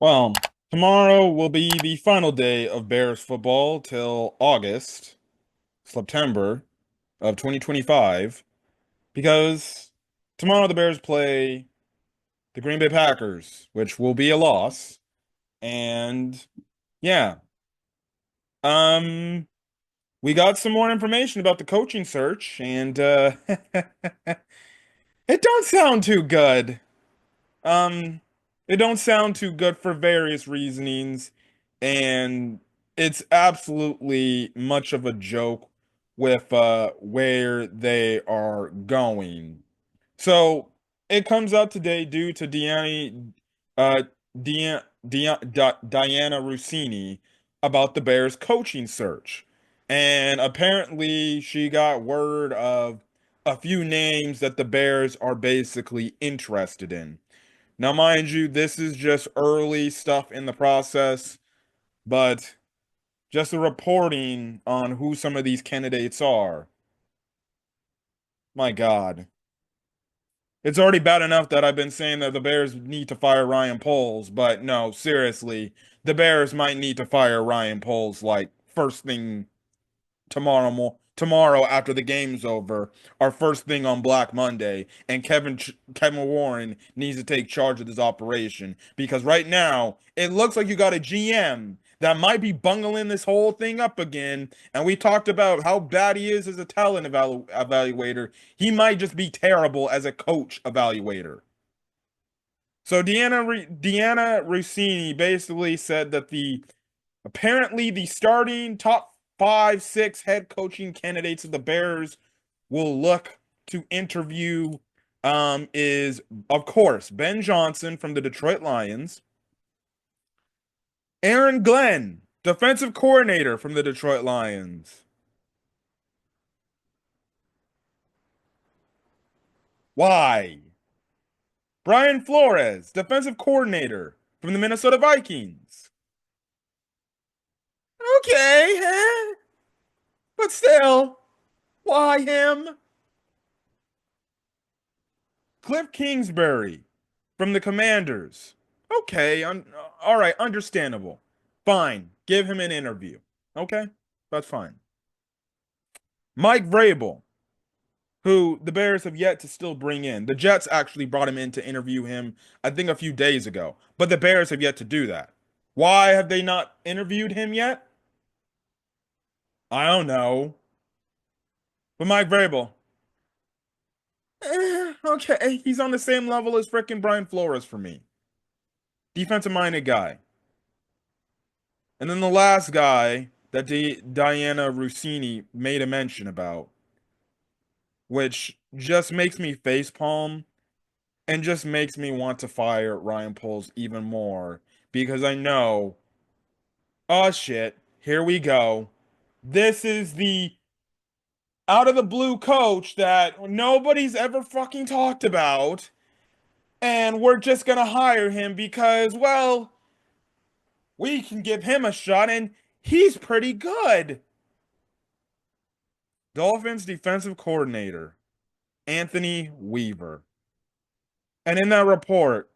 Well, tomorrow will be the final day of Bears football till August, September of 2025, because tomorrow the Bears play the Green Bay Packers, which will be a loss. And yeah, um, we got some more information about the coaching search, and it don't sound too good. Um, it don't sound too good for various reasonings, and it's absolutely much of a joke with where they are going. So it comes out today due to uh Diana Rossini about the Bears coaching search. And apparently she got word of a few names that the Bears are basically interested in. Now, mind you, this is just early stuff in the process, but just the reporting on who some of these candidates are. My God. It's already bad enough that I've been saying that the Bears need to fire Ryan Poles, but no, seriously, the Bears might need to fire Ryan Poles like first thing tomorrow after the game's over, or first thing on Black Monday, and Kevin Warren needs to take charge of this operation because right now it looks like you got a GM that might be bungling this whole thing up again. And we talked about how bad he is as a talent evaluator. He might just be terrible as a coach evaluator. So Deanna Rossini basically said that apparently the starting top five, six head coaching candidates of the Bears will look to interview is of course Ben Johnson from the Detroit Lions, Aaron Glenn, defensive coordinator from the Detroit Lions. Why? Brian Flores, defensive coordinator from the Minnesota Vikings. Okay, huh? But still, why him? Cliff Kingsbury from the Commanders. Okay, all right, understandable. Fine, give him an interview. Okay, that's fine. Mike Vrabel, who the Bears have yet to still bring in. The Jets actually brought him in to interview him, I think, a few days ago, but the Bears have yet to do that. Why have they not interviewed him yet? I don't know. But Mike Vrabel, okay, he's on the same level as frickin' Brian Flores for me. Defensive minded guy. And then the last guy that Diana Rossini made a mention about, which just makes me facepalm and just makes me want to fire Ryan Poles even more because I know, oh shit, here we go. This is the out of the blue coach that nobody's ever fucking talked about, and we're just gonna hire him because, well, we can give him a shot and he's pretty good. Dolphins defensive coordinator, Anthony Weaver. And in that report,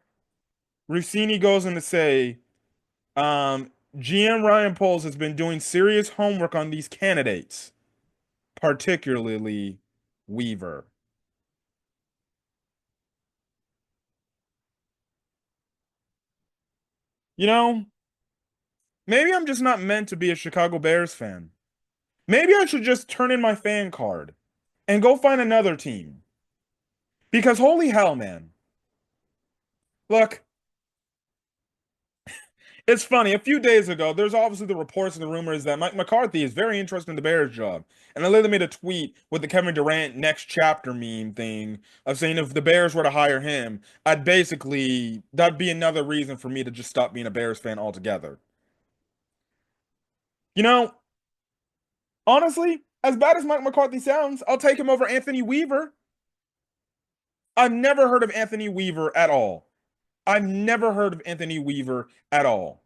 Rossini goes on to say, GM Ryan Poles has been doing serious homework on these candidates, particularly Weaver. You know, maybe I'm just not meant to be a Chicago Bears fan. Maybe I should just turn in my fan card and go find another team. Because holy hell, man. Look, it's funny. A few days ago, there's obviously the reports and the rumors that Mike McCarthy is very interested in the Bears job. And I literally made a tweet with the Kevin Durant next chapter meme thing of saying if the Bears were to hire him, that'd be another reason for me to just stop being a Bears fan altogether. You know, honestly, as bad as Mike McCarthy sounds, I'll take him over Anthony Weaver. I've never heard of Anthony Weaver at all. I've never heard of Anthony Weaver at all.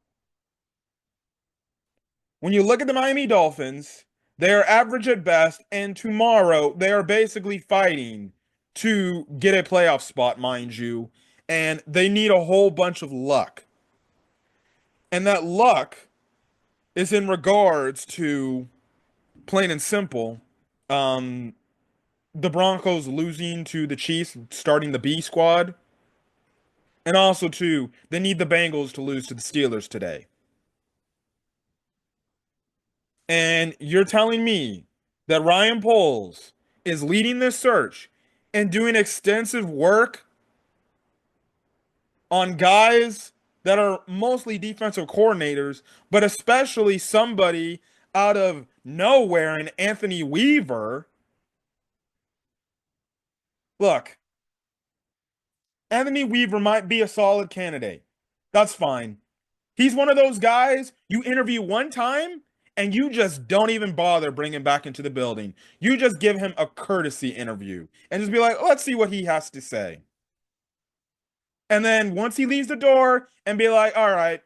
When you look at the Miami Dolphins, they are average at best, and tomorrow they are basically fighting to get a playoff spot, mind you, and they need a whole bunch of luck. And that luck is in regards to, plain and simple, um, the Broncos losing to the Chiefs, starting the B squad, and also too, they need the Bengals to lose to the Steelers today. And you're telling me that Ryan Poles is leading this search and doing extensive work on guys that are mostly defensive coordinators, but especially somebody out of nowhere in Anthony Weaver. Look, Anthony Weaver might be a solid candidate. That's fine. He's one of those guys you interview one time and you just don't even bother bringing back into the building. You just give him a courtesy interview and just be like, let's see what he has to say. And then once he leaves the door and be like, all right,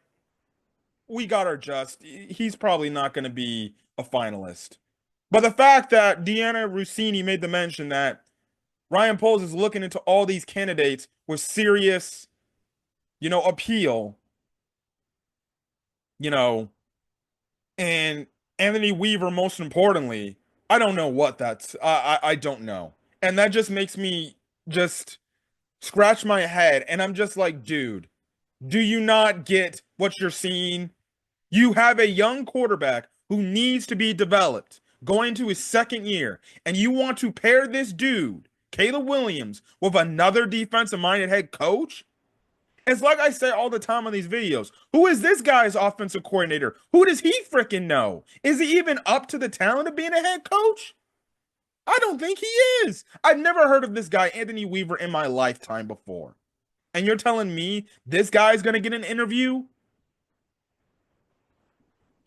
we got our just, he's probably not going to be a finalist. But the fact that Deanna Rossini made the mention that Ryan Poles is looking into all these candidates with serious, appeal, you know, and Anthony Weaver, most importantly, I don't know what that's. I don't know, and that just makes me just scratch my head, and I'm just like, dude, do you not get what you're seeing? You have a young quarterback who needs to be developed, going into his second year, and you want to pair this dude, Caleb Williams, with another defensive-minded head coach? It's like I say all the time on these videos. Who is this guy's offensive coordinator? Who does he freaking know? Is he even up to the talent of being a head coach? I don't think he is. I've never heard of this guy, Anthony Weaver, in my lifetime before. And you're telling me this guy's going to get an interview?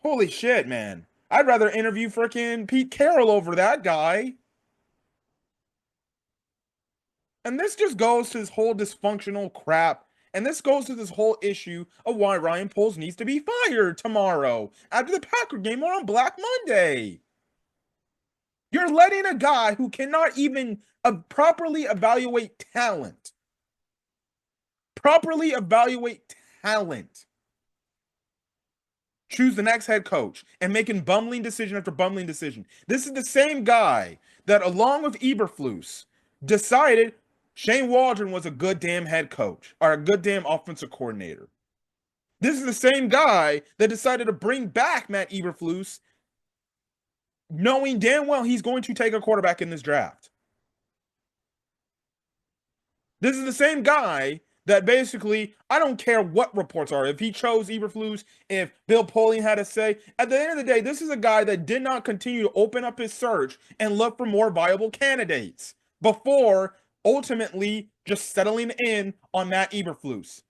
Holy shit, man. I'd rather interview freaking Pete Carroll over that guy. And this just goes to this whole dysfunctional crap. And this goes to this whole issue of why Ryan Poles needs to be fired tomorrow after the Packer game or on Black Monday. You're letting a guy who cannot even properly evaluate talent, choose the next head coach and making bumbling decision after bumbling decision. This is the same guy that, along with Eberflus, decided Shane Waldron was a good damn head coach or a good damn offensive coordinator. This is the same guy that decided to bring back Matt Eberflus, knowing damn well he's going to take a quarterback in this draft. This is the same guy that basically, I don't care what reports are. If he chose Eberflus, if Bill Polian had a say, at the end of the day, this is a guy that did not continue to open up his search and look for more viable candidates before ultimately just settling in on Matt Eberflus.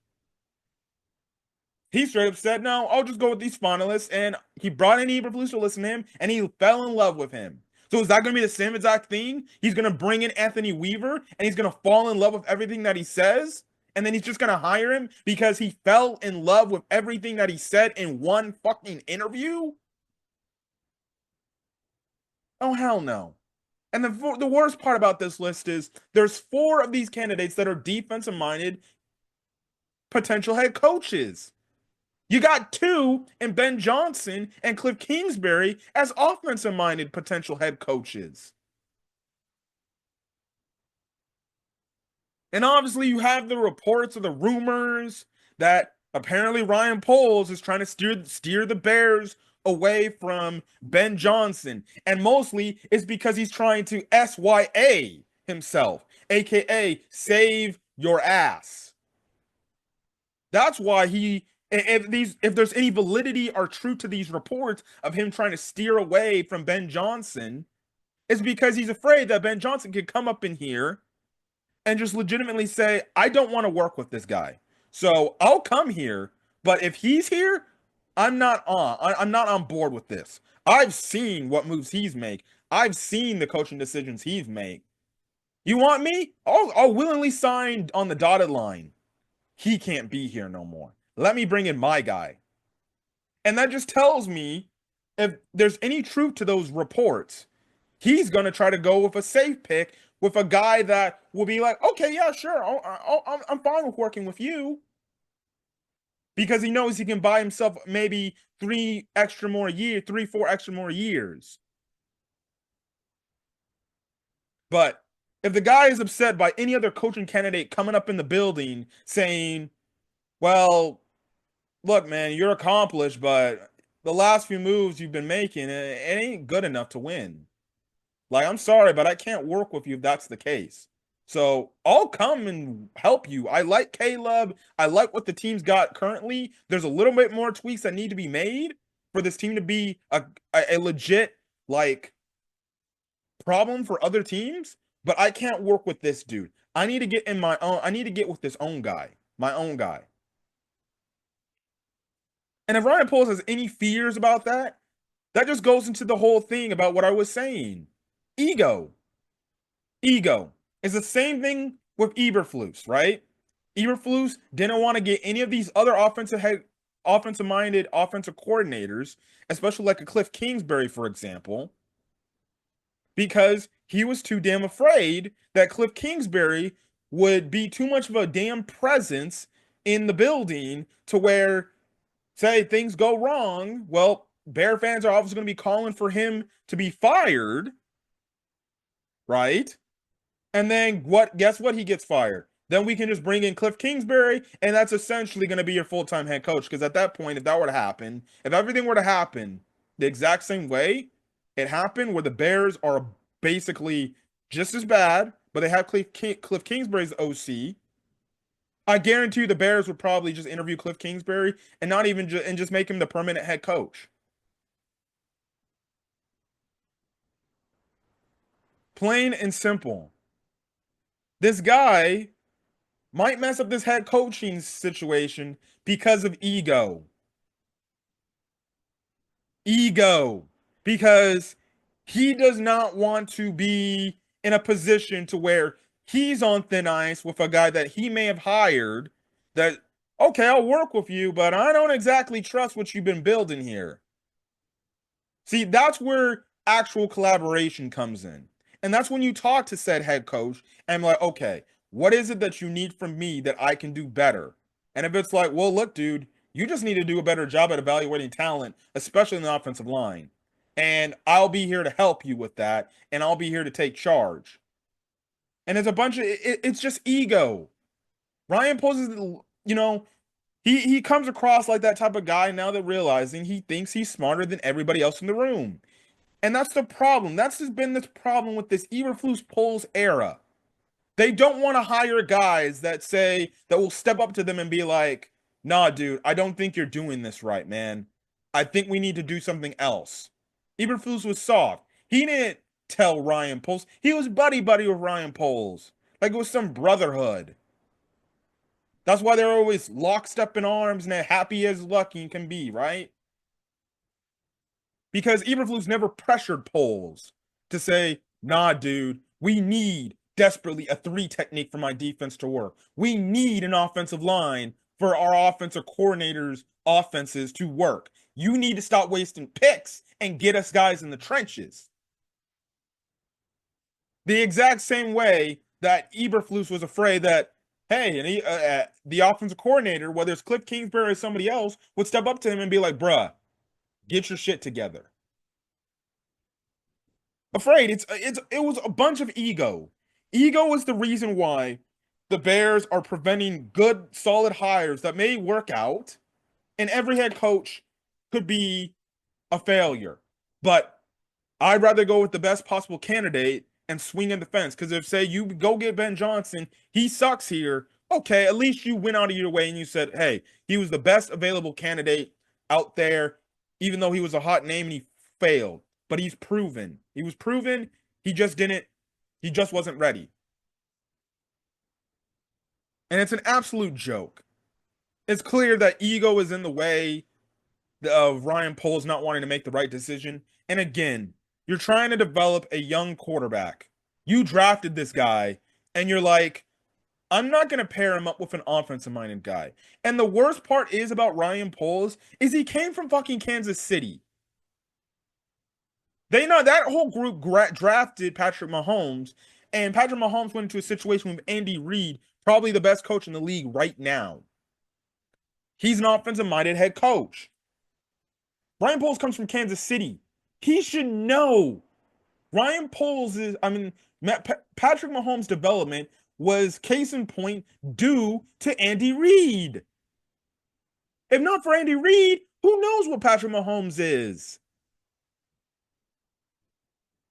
He straight up said, no, I'll just go with these finalists. And he brought in Eberflus to listen to him, and he fell in love with him. So is that going to be the same exact thing? He's going to bring in Anthony Weaver, and he's going to fall in love with everything that he says? And then he's just going to hire him because he fell in love with everything that he said in one fucking interview? Oh, hell no. And the worst part about this list is there's 4 of these candidates that are defensive-minded potential head coaches. You got 2 in Ben Johnson and Cliff Kingsbury as offensive-minded potential head coaches. And obviously you have the reports of the rumors that apparently Ryan Poles is trying to steer the Bears away from Ben Johnson. And mostly it's because he's trying to SYA himself, aka save your ass. That's why if there's any validity or truth to these reports of him trying to steer away from Ben Johnson, it's because he's afraid that Ben Johnson could come up in here and just legitimately say, I don't want to work with this guy. So I'll come here, but if he's here, I'm not on board with this. I've seen what moves he's make. I've seen the coaching decisions he's made. You want me? I'll willingly sign on the dotted line. He can't be here no more. Let me bring in my guy. And that just tells me if there's any truth to those reports, he's going to try to go with a safe pick with a guy that will be like, okay, yeah, sure. I'm fine with working with you. because he knows he can buy himself maybe 3, 4 extra more years. But if the guy is upset by any other coaching candidate coming up in the building saying, well, look, man, you're accomplished, but the last few moves you've been making, it ain't good enough to win. Like, I'm sorry, but I can't work with you if that's the case. So I'll come and help you. I like Caleb. I like what the team's got currently. There's a little bit more tweaks that need to be made for this team to be a legit, like, problem for other teams, but I can't work with this dude. I need to get in my own. I need to get with this own guy, my own guy. And if Ryan Poles has any fears about that, that just goes into the whole thing about what I was saying. Ego. Ego. It's the same thing with Eberflus, right? Eberflus didn't want to get any of these other offensive-minded offensive coordinators, especially like a Cliff Kingsbury, for example, because he was too damn afraid that Cliff Kingsbury would be too much of a damn presence in the building to where, say, things go wrong. Well, Bear fans are obviously going to be calling for him to be fired, right? And then guess what? He gets fired. Then we can just bring in Cliff Kingsbury, and that's essentially going to be your full-time head coach. Because at that point, if that were to happen, if everything were to happen the exact same way it happened, where the Bears are basically just as bad, but they have Cliff Kingsbury's OC, I guarantee you the Bears would probably just interview Cliff Kingsbury and not even just make him the permanent head coach. Plain and simple. This guy might mess up this head coaching situation because of ego. Ego. Because he does not want to be in a position to where he's on thin ice with a guy that he may have hired that, okay, I'll work with you, but I don't exactly trust what you've been building here. See, that's where actual collaboration comes in. And that's when you talk to said head coach and I'm like, okay, what is it that you need from me that I can do better? And if it's like, well, look, dude, you just need to do a better job at evaluating talent, especially in the offensive line. And I'll be here to help you with that. And I'll be here to take charge. And it's a bunch of, it's just ego. Ryan poses, he comes across like that type of guy now that realizing he thinks he's smarter than everybody else in the room. And that's the problem. That's just been this problem with this Eberflus Poles era. They don't want to hire guys that will step up to them and be like, nah, dude, I don't think you're doing this right, man. I think we need to do something else. Eberflus was soft. He didn't tell Ryan Poles. He was buddy-buddy with Ryan Poles. Like it was some brotherhood. That's why they're always lockstep in arms and happy as lucky can be, right? Because Eberflus never pressured Poles to say, nah, dude, we need desperately a 3 technique for my defense to work. We need an offensive line for our offensive coordinators' offenses to work. You need to stop wasting picks and get us guys in the trenches. The exact same way that Eberflus was afraid that, hey, and the offensive coordinator, whether it's Cliff Kingsbury or somebody else, would step up to him and be like, bruh, get your shit together. Afraid. It was a bunch of ego. Ego is the reason why the Bears are preventing good, solid hires that may work out, and every head coach could be a failure. But I'd rather go with the best possible candidate and swing in the fence. Because if, say, you go get Ben Johnson, he sucks here. Okay, at least you went out of your way and you said, hey, he was the best available candidate out there, even though he was a hot name and he failed. But he's proven. He was proven. He just wasn't ready. And it's an absolute joke. It's clear that ego is in the way of Ryan Poles not wanting to make the right decision. And again, you're trying to develop a young quarterback. You drafted this guy, and you're like, I'm not going to pair him up with an offensive-minded guy. And the worst part is about Ryan Poles is he came from fucking Kansas City. That whole group drafted Patrick Mahomes, and Patrick Mahomes went into a situation with Andy Reid, probably the best coach in the league right now. He's an offensive-minded head coach. Ryan Poles comes from Kansas City. He should know. Ryan Poles is, Patrick Mahomes' development was case in point due to Andy Reid. If not for Andy Reid, who knows what Patrick Mahomes is?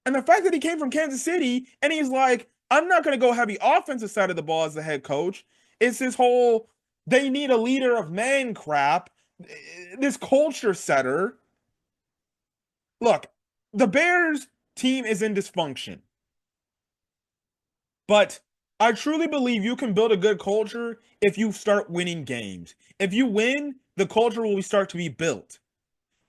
And the fact that he came from Kansas City and he's like, I'm not going to go heavy offensive side of the ball as the head coach. It's this whole, they need a leader of man crap, this culture setter. Look, the Bears team is in dysfunction. But I truly believe you can build a good culture if you start winning games. If you win, the culture will start to be built.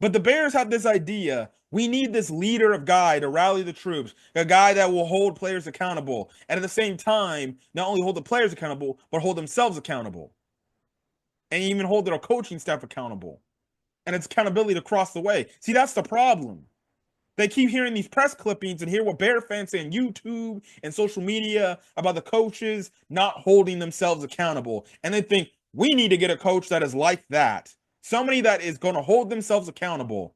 But the Bears have this idea. We need this leader of guy to rally the troops, a guy that will hold players accountable. And at the same time, not only hold the players accountable, but hold themselves accountable. And even hold their coaching staff accountable. And it's accountability to cross the way. See, that's the problem. They keep hearing these press clippings and hear what Bear fans say on YouTube and social media about the coaches not holding themselves accountable. And they think, we need to get a coach that is like that. Somebody that is going to hold themselves accountable.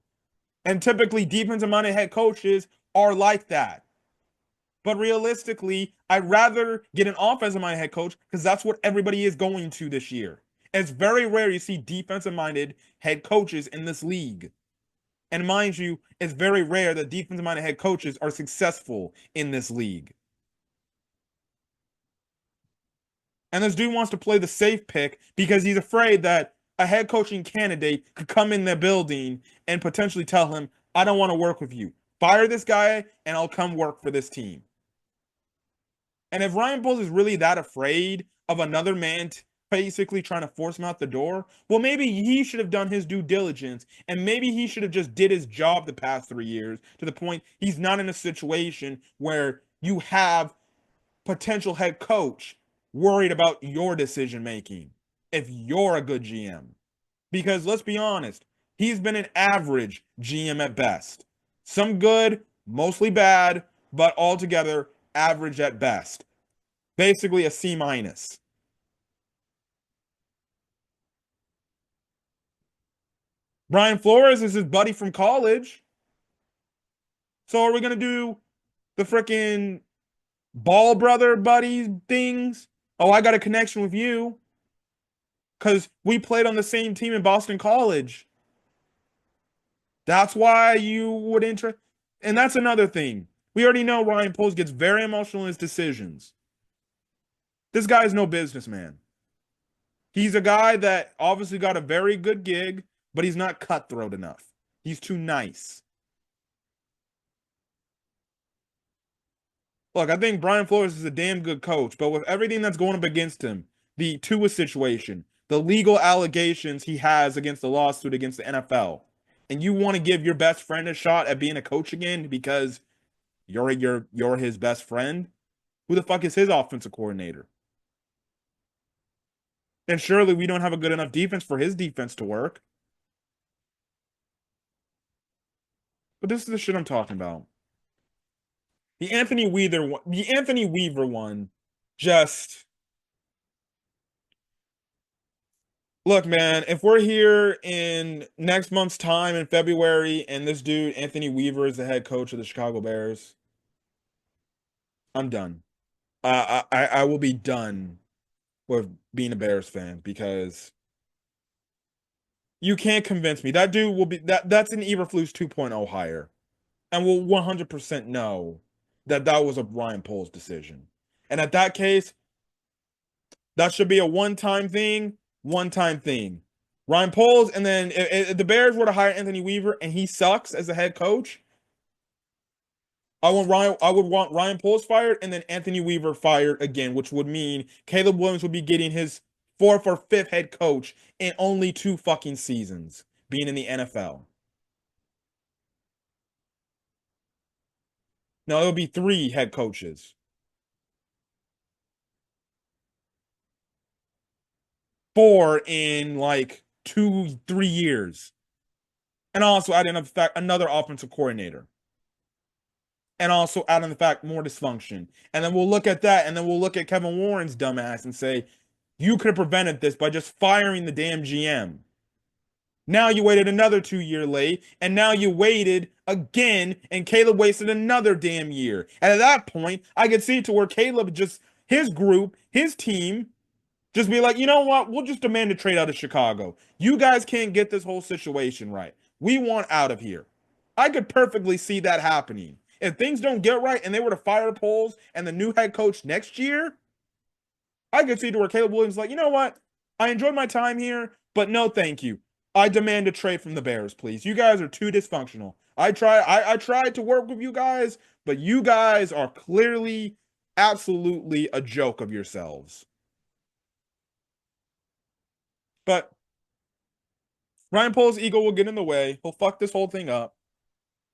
And typically defensive-minded head coaches are like that. But realistically, I'd rather get an offensive-minded head coach because that's what everybody is going to this year. And it's very rare you see defensive-minded head coaches in this league. And mind you, it's very rare that defensive-minded head coaches are successful in this league. And this dude wants to play the safe pick because he's afraid that a head coaching candidate could come in the building and potentially tell him, I don't want to work with you. Fire this guy and I'll come work for this team. And if Ryan Poles is really that afraid of another man basically trying to force him out the door, well, maybe he should have done his due diligence and maybe he should have just did his job the past 3 years to the point he's not in a situation where you have potential head coach worried about your decision making if you're a good GM. Because let's be honest, he's been an average GM at best. Some good, mostly bad, but altogether average at best. Basically a C-. Brian Flores is his buddy from college. So are we going to do the freaking Ball brother buddies things? Oh, I got a connection with you because we played on the same team in Boston College. That's why you would enter. And that's another thing. We already know Ryan Poles gets very emotional in his decisions. This guy is no businessman. He's a guy that obviously got a very good gig, but he's not cutthroat enough. He's too nice. Look, I think Brian Flores is a damn good coach, but with everything that's going up against him, the Tua situation, the legal allegations he has against the lawsuit against the NFL, and you want to give your best friend a shot at being a coach again because you're his best friend, who the fuck is his offensive coordinator? And surely we don't have a good enough defense for his defense to work. But this is the shit I'm talking about. The Anthony Weaver one, just look, man. If we're here in next month's time in February, and this dude Anthony Weaver is the head coach of the Chicago Bears, I'm done. I will be done with being a Bears fan because you can't convince me that dude will be that's an Eberflus 2.0 hire, and we'll 100% know that was a Ryan Poles decision. And at that case, that should be a one-time thing. Ryan Poles, and then if the Bears were to hire Anthony Weaver and he sucks as a head coach, I would want Ryan Poles fired and then Anthony Weaver fired again, which would mean Caleb Williams would be getting his 4th or 5th head coach in only 2 fucking seasons being in the NFL. No, it would be 3 head coaches. 4 in like 2-3 years. And also add in the fact another offensive coordinator. And also add in the fact more dysfunction. And then we'll look at that, and then we'll look at Kevin Warren's dumbass and say, You could have prevented this by just firing the damn GM. Now you waited another 2 year late, and now you waited again, and Caleb wasted another damn year. And at that point, I could see to where Caleb just his group, his team, just be like, you know what? We'll just demand a trade out of Chicago. You guys can't get this whole situation right. We want out of here. I could perfectly see that happening. If things don't get right and they were to fire Poles and the new head coach next year, I could see to where Caleb Williams is like, you know what? I enjoyed my time here, but no thank you. I demand a trade from the Bears, please. You guys are too dysfunctional. I tried to work with you guys, but you guys are clearly absolutely a joke of yourselves. But Ryan Poles' ego will get in the way. He'll fuck this whole thing up,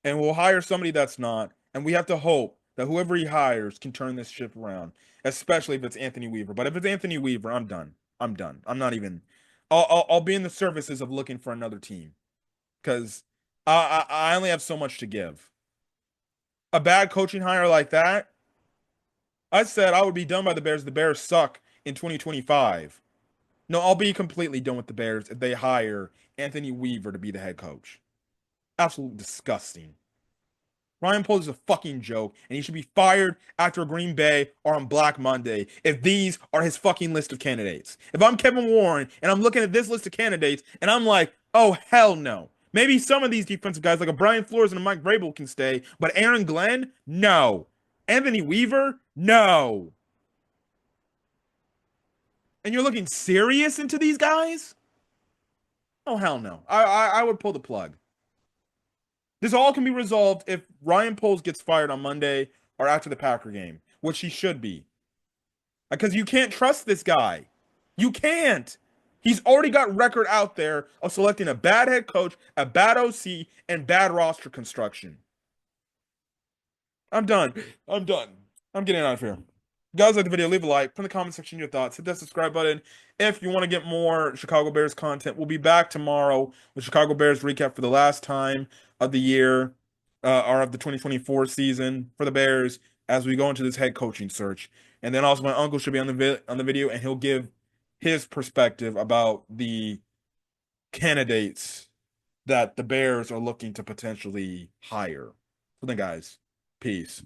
and we'll hire somebody that's not. And we have to hope that whoever he hires can turn this ship around, especially if it's Anthony Weaver. But if it's Anthony Weaver, I'm done. I'm done. I'm not even. I'll be in the services of looking for another team because I only have so much to give. A bad coaching hire like that, I said I would be done by the Bears. The Bears suck in 2025. No, I'll be completely done with the Bears if they hire Anthony Weaver to be the head coach. Absolutely disgusting. Ryan Poles is a fucking joke, and he should be fired after Green Bay or on Black Monday if these are his fucking list of candidates. If I'm Kevin Warren and I'm looking at this list of candidates and I'm like, oh, hell no. Maybe some of these defensive guys like a Brian Flores and a Mike Vrabel can stay, but Aaron Glenn, no. Anthony Weaver, no. And you're looking serious into these guys? Oh, hell no. I would pull the plug. This all can be resolved if Ryan Poles gets fired on Monday or after the Packer game, which he should be. Because you can't trust this guy. You can't. He's already got record out there of selecting a bad head coach, a bad OC, and bad roster construction. I'm done. I'm done. I'm getting out of here. Guys, like the video, leave a like, put in the comment section your thoughts, hit that subscribe button if you want to get more Chicago Bears content. We'll be back tomorrow with Chicago Bears recap for the last time of the year, or of the 2024 season for the Bears as we go into this head coaching search. And then also my uncle should be on the video, and he'll give his perspective about the candidates that the Bears are looking to potentially hire. So then, guys, peace.